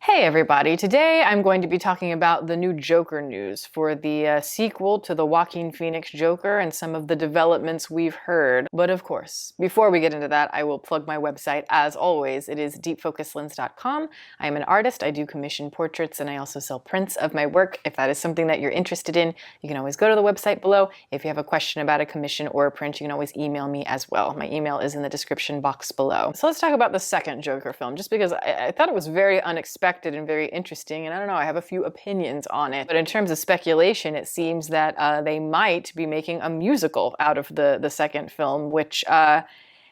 Hey everybody, today I'm going to be talking about the new Joker news for the sequel to the Joaquin Phoenix Joker and some of the developments we've heard. But of course, before we get into that, I will plug my website as always. It is deepfocuslens.com. I am an artist, I do commission portraits, and I also sell prints of my work. If that is something that you're interested in, you can always go to the website below. If you have a question about a commission or a print, you can always email me as well. My email is in the description box below. So let's talk about the second Joker film, just because I thought it was very unexpected and very interesting, and I don't know, I have a few opinions on it. But in terms of speculation, it seems that they might be making a musical out of the second film, which yeah,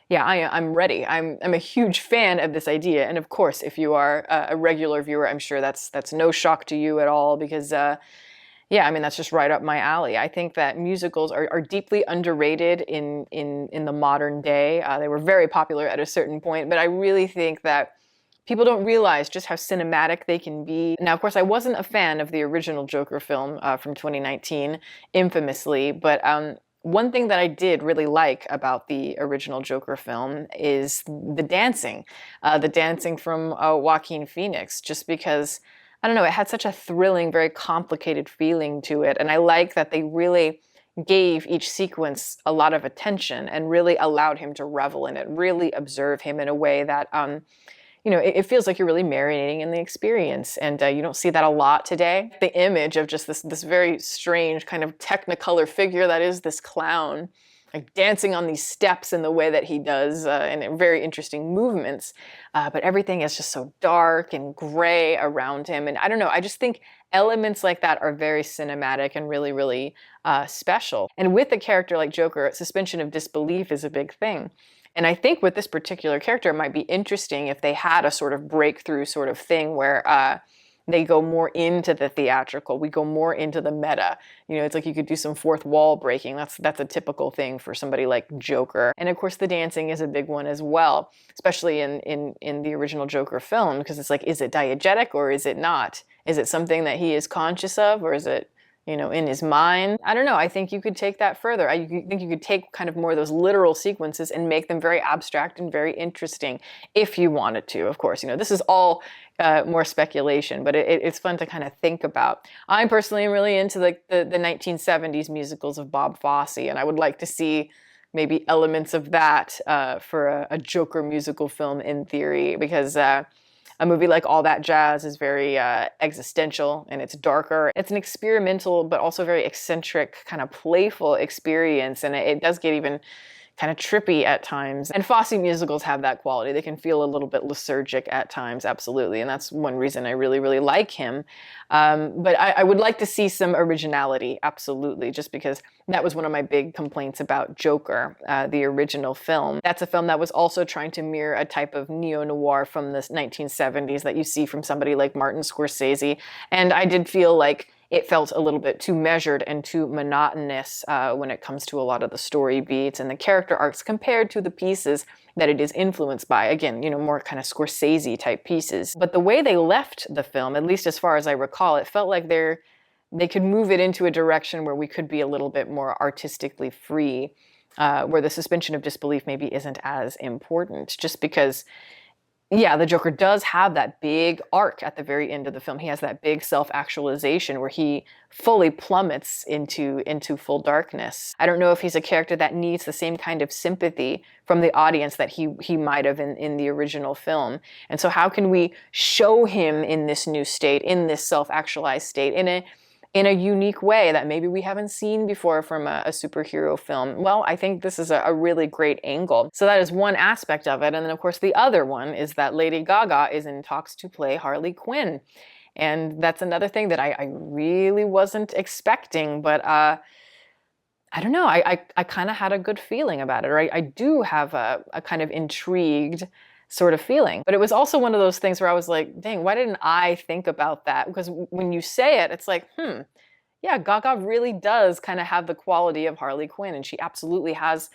I'm ready. I'm a huge fan of this idea, and of course, if you are a regular viewer, I'm sure that's no shock to you at all, because yeah, I mean, that's just right up my alley. I think that musicals are deeply underrated in the modern day. They were very popular at a certain point, but I really think that people don't realize just how cinematic they can be. Now, of course, I wasn't a fan of the original Joker film from 2019, infamously, but one thing that I did really like about the original Joker film is the dancing from Joaquin Phoenix, just because, I don't know, it had such a thrilling, very complicated feeling to it, and I like that they really gave each sequence a lot of attention and really allowed him to revel in it, really observe him in a way that you know, it feels like you're really marinating in the experience, and you don't see that a lot today. The image of just this very strange kind of technicolor figure that is this clown, like dancing on these steps in the way that he does, and very interesting movements, but everything is just so dark and gray around him, and I don't know, I just think elements like that are very cinematic and really, really special. And with a character like Joker, suspension of disbelief is a big thing. And I think with this particular character, it might be interesting if they had a sort of breakthrough sort of thing where they go more into the theatrical, we go more into the meta. You know, it's like you could do some fourth wall breaking. That's a typical thing for somebody like Joker. And of course, the dancing is a big one as well, especially in the original Joker film, because it's like, is it diegetic or is it not? Is it something that he is conscious of, or is it, you know, in his mind? I don't know. I think you could take that further. I think you could take kind of more of those literal sequences and make them very abstract and very interesting if you wanted to, of course. You know, this is all more speculation, but it's fun to kind of think about. I personally am really into like the 1970s musicals of Bob Fosse, and I would like to see maybe elements of that for a Joker musical film in theory, because a movie like All That Jazz is very existential, and it's darker. It's an experimental but also very eccentric, kind of playful experience, and it does get even kind of trippy at times. And Fosse musicals have that quality. They can feel a little bit lethargic at times, absolutely, and that's one reason I really, really like him. But I would like to see some originality, absolutely, just because that was one of my big complaints about Joker, the original film. That's a film that was also trying to mirror a type of neo-noir from the 1970s that you see from somebody like Martin Scorsese, and I did feel like it felt a little bit too measured and too monotonous when it comes to a lot of the story beats and the character arcs compared to the pieces that it is influenced by. Again, you know, more kind of Scorsese type pieces. But the way they left the film, at least as far as I recall, it felt like they could move it into a direction where we could be a little bit more artistically free, where the suspension of disbelief maybe isn't as important, just because, yeah, the Joker does have that big arc at the very end of the film. He has that big self-actualization where he fully plummets into full darkness. I don't know if he's a character that needs the same kind of sympathy from the audience that he might have in the original film. And so how can we show him in this new state, in this self-actualized state, in a unique way that maybe we haven't seen before from a superhero film? Well, I think this is a really great angle. So that is one aspect of it. And then, of course, the other one is that Lady Gaga is in talks to play Harley Quinn. And that's another thing that I really wasn't expecting, but I don't know, I kind of had a good feeling about it, or I do have a kind of intrigued sort of feeling. But it was also one of those things where I was like, dang, why didn't I think about that? Because when you say it, it's like, yeah, Gaga really does kind of have the quality of Harley Quinn, and she absolutely has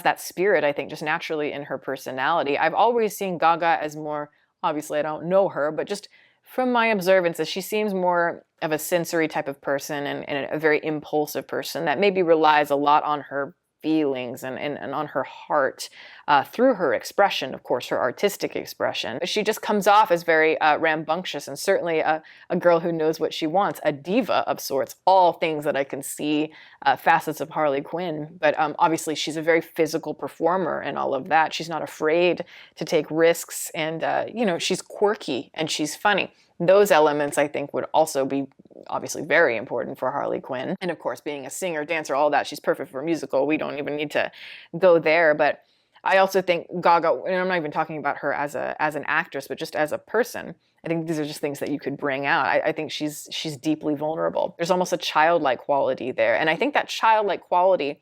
that spirit, I think, just naturally in her personality. I've always seen Gaga as more, obviously I don't know her, but just from my observances, she seems more of a sensory type of person, and a very impulsive person that maybe relies a lot on her feelings and on her heart through her expression, of course, her artistic expression. She just comes off as very rambunctious and certainly a girl who knows what she wants, a diva of sorts, all things that I can see facets of Harley Quinn. But obviously she's a very physical performer and all of that. She's not afraid to take risks and, she's quirky and she's funny. Those elements, I think, would also be obviously very important for Harley Quinn. And of course, being a singer, dancer, all that, she's perfect for a musical. We don't even need to go there. But I also think Gaga, and I'm not even talking about her as an actress, but just as a person, I think these are just things that you could bring out. I think she's deeply vulnerable. There's almost a childlike quality there. And I think that childlike quality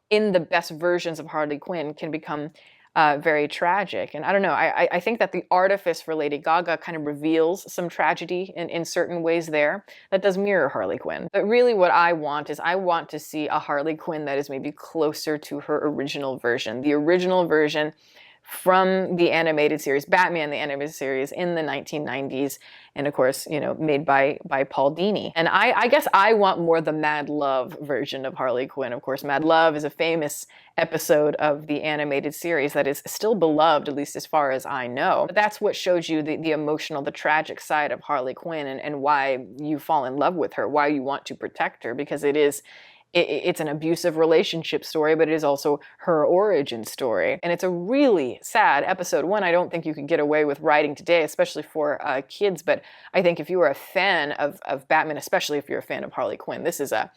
in the best versions of Harley Quinn can become very tragic. And I don't know, I think that the artifice for Lady Gaga kind of reveals some tragedy in certain ways there that does mirror Harley Quinn. But really what I want is I want to see a Harley Quinn that is maybe closer to her original version. The original version from the animated series, Batman, the animated series in the 1990s, and of course, made by Paul Dini. And I guess I want more the Mad Love version of Harley Quinn. Of course, Mad Love is a famous episode of the animated series that is still beloved, at least as far as I know. But that's what shows you the emotional, the tragic side of Harley Quinn and why you fall in love with her, why you want to protect her, because it's an abusive relationship story, but it is also her origin story. And it's a really sad episode. One, I don't think you could get away with writing today, especially for kids. But I think if you are a fan of Batman, especially if you're a fan of Harley Quinn, this is a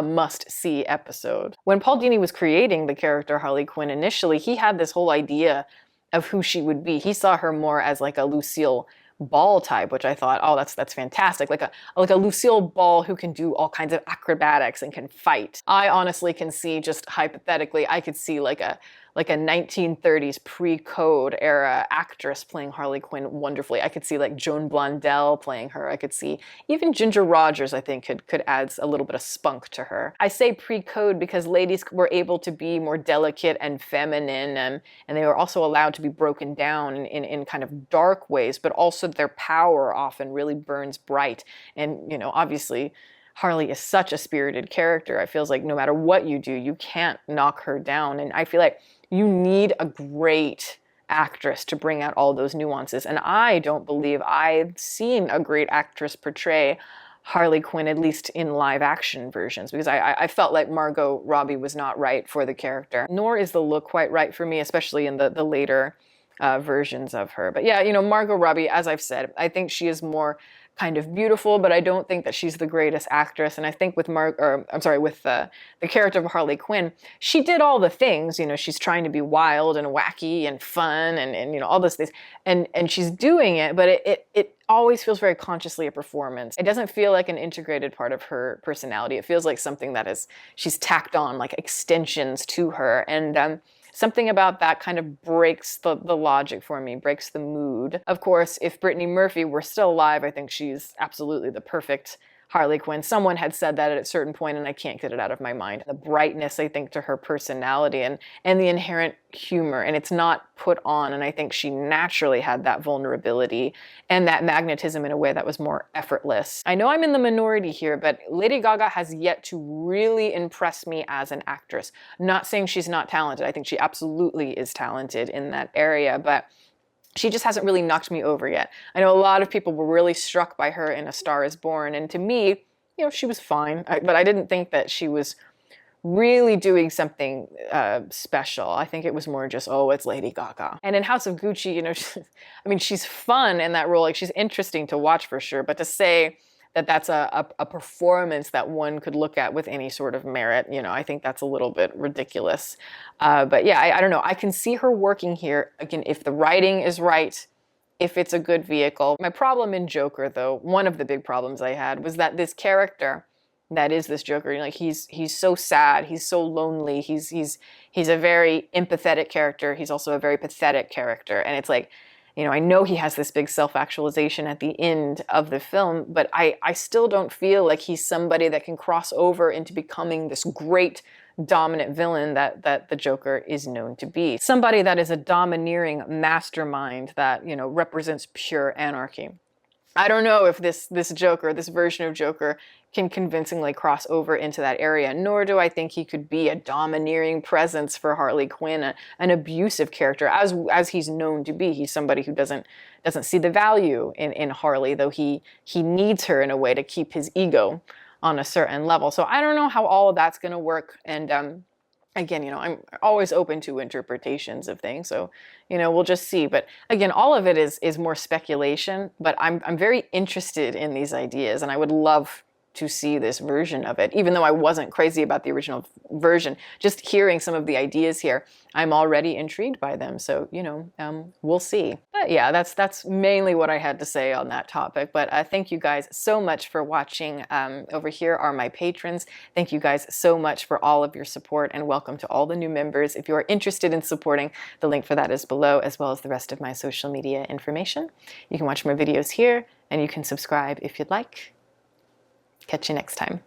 must-see episode. When Paul Dini was creating the character Harley Quinn initially, he had this whole idea of who she would be. He saw her more as like a Lucille Ball type, which I thought, oh, that's fantastic. Like a Lucille Ball who can do all kinds of acrobatics and can fight. I honestly can see, just hypothetically, I could see like a 1930s pre-code era actress playing Harley Quinn wonderfully. I could see like Joan Blondell playing her. I could see even Ginger Rogers, I think, could add a little bit of spunk to her. I say pre-code because ladies were able to be more delicate and feminine, and they were also allowed to be broken down in kind of dark ways, but also their power often really burns bright. And, obviously, Harley is such a spirited character. It feels like no matter what you do, you can't knock her down. And I feel like you need a great actress to bring out all those nuances. And I don't believe I've seen a great actress portray Harley Quinn, at least in live action versions, because I felt like Margot Robbie was not right for the character. Nor is the look quite right for me, especially in the later versions of her. But yeah, Margot Robbie, as I've said, I think she is more kind of beautiful, but I don't think that she's the greatest actress. And I think with the character of Harley Quinn, she did all the things. She's trying to be wild and wacky and fun and all those things, and she's doing it, but it always feels very consciously a performance. It doesn't feel like an integrated part of her personality. It feels like something she's tacked on, like extensions to her, and something about that kind of breaks the logic for me, breaks the mood. Of course, if Brittany Murphy were still alive, I think she's absolutely the perfect Harley Quinn. Someone had said that at a certain point, and I can't get it out of my mind. The brightness, I think, to her personality and the inherent humor, and it's not put on, and I think she naturally had that vulnerability and that magnetism in a way that was more effortless. I know I'm in the minority here, but Lady Gaga has yet to really impress me as an actress. Not saying she's not talented. I think she absolutely is talented in that area, but she just hasn't really knocked me over yet. I know a lot of people were really struck by her in A Star is Born, and to me, she was fine, but I didn't think that she was really doing something special. I think it was more just, oh, it's Lady Gaga. And in House of Gucci, she's fun in that role. Like, she's interesting to watch for sure, but to say that that's a performance that one could look at with any sort of merit, I think that's a little bit ridiculous. But yeah, I don't know. I can see her working here, again, if the writing is right, if it's a good vehicle. My problem in Joker, though, one of the big problems I had, was that this character that is this Joker, he's so sad, he's so lonely, he's a very empathetic character, he's also a very pathetic character, and it's like, I know he has this big self-actualization at the end of the film, but I still don't feel like he's somebody that can cross over into becoming this great dominant villain that the Joker is known to be. Somebody that is a domineering mastermind that, represents pure anarchy. I don't know if this Joker, this version of Joker, can convincingly cross over into that area, nor do I think he could be a domineering presence for Harley Quinn, an abusive character, as he's known to be. He's somebody who doesn't see the value in Harley, though he needs her in a way to keep his ego on a certain level. So I don't know how all of that's going to work. And again, I'm always open to interpretations of things, so we'll just see. But again, all of it is more speculation, but I'm very interested in these ideas, and I would love to see this version of it, even though I wasn't crazy about the original version. Just hearing some of the ideas here, I'm already intrigued by them. So, we'll see. But yeah, that's mainly what I had to say on that topic. But thank you guys so much for watching. Over here are my patrons. Thank you guys so much for all of your support, and welcome to all the new members. If you are interested in supporting, the link for that is below, as well as the rest of my social media information. You can watch more videos here, and you can subscribe if you'd like. Catch you next time.